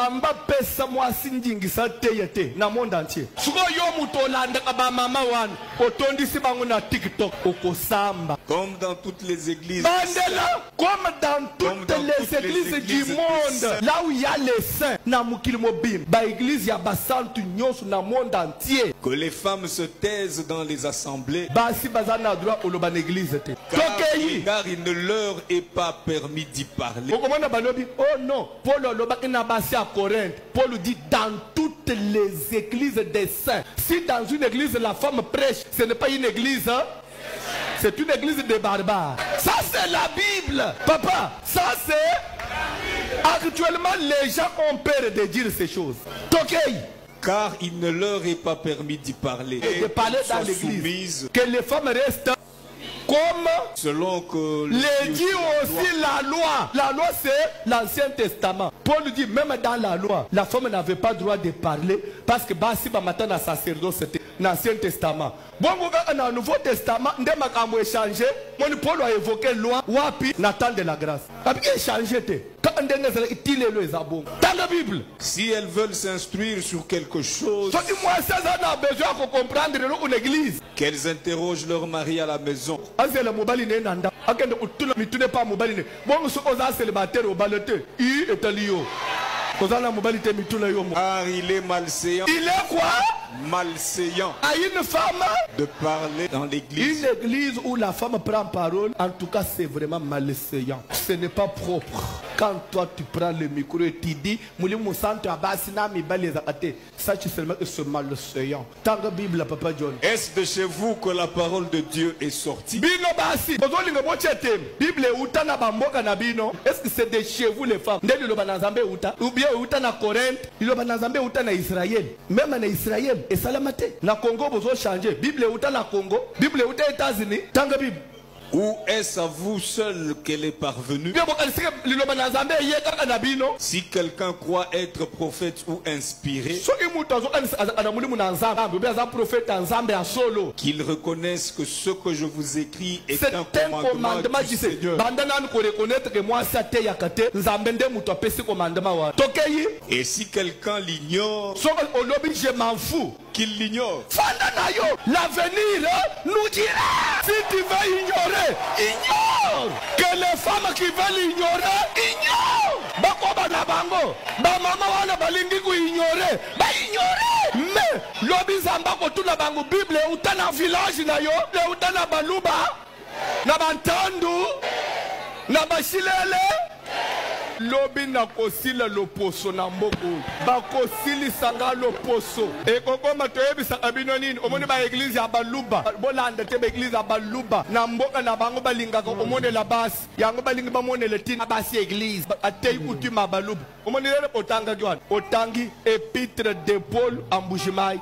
nzamba pesa mwasi njingisa teyete na monde entier. Suko yo mutolanda kaba mama wan otondisi bango na TikTok okosamba. Comme dans toutes les églises. Bandela, comme dans toutes les églises du monde, là où il y a les saints, na mukili mobim, ba église ya basantu nyonso na monde entier. Que les femmes se taisent dans les assemblées. Basi bazana droit au loban église te. Car il ne leur est pas permis d'y parler. Oh non, Paul na basi à Corinthe. Paul dit dans toutes les églises des saints. Si dans une église la femme prêche, ce n'est pas une église, hein? C'est une église de barbares. Ça c'est la Bible. Papa, ça c'est... Actuellement les gens ont peur de dire ces choses. Car il ne leur est pas permis d'y parler. Et de parler dans l'église. Que les femmes restent comme selon que les dit aussi la loi. La loi c'est l'Ancien Testament. Paul dit même dans la loi, la femme n'avait pas droit de parler parce que si matin na sacerdoce c'était l'Ancien Testament. Bon dans le Nouveau Testament, ndema kamwe changer, mon Paul a évoqué loi wapi n'attend de la grâce. Abi changer te. Dans la Bible. Si elles veulent s'instruire sur quelque chose, qu'elles interrogent leur mari à la maison. Car il est malséant. Il est quoi? Malséant. À une femme de parler dans l'église. Une église où la femme prend parole, en tout cas c'est vraiment malséant. Ce n'est pas propre. Quand toi tu prends le micro et tu dis sache seulement que c'est malséant. Tant que Bible, Papa John. Est-ce de chez vous que la parole de Dieu est sortie? Est-ce que c'est de chez vous les femmes? Ou bien na Corinthe, na Israël. Même en Israël, et Salamate. Na Congo, vous changer. Bible est na Congo. Bible est États-Unis. Tant que Bible. Ou est-ce à vous seul qu'elle est parvenue? Si quelqu'un croit être prophète ou inspiré, qu'il reconnaisse que ce que je vous écris est un commandement du Seigneur. Et si quelqu'un l'ignore, je m'en fous. Qu'il l'ignore. L'avenir nous dira. Si tu veux ignorer, ignore. Que les femmes qui veulent ignorer, ignore. Bakoba na bango. Ba mama wana balingi ku ignorer. Ba ignorer. Mais lobi zamba ko tuna bango Bible utana village na yo, le utana baluba, na bantandu, na bashilele. Lobi na kosila loposo na mboko bakosili sanga loposo e koko matoyebi sakabino nini omoni ba église ya baluba bolanda te ba église ya baluba na mboka na bango balingaka omoni la basi yango balingi bamone le tin basi église atei kutima baluba omoni le otanga jwan otangi épître de Paul en Bujimayi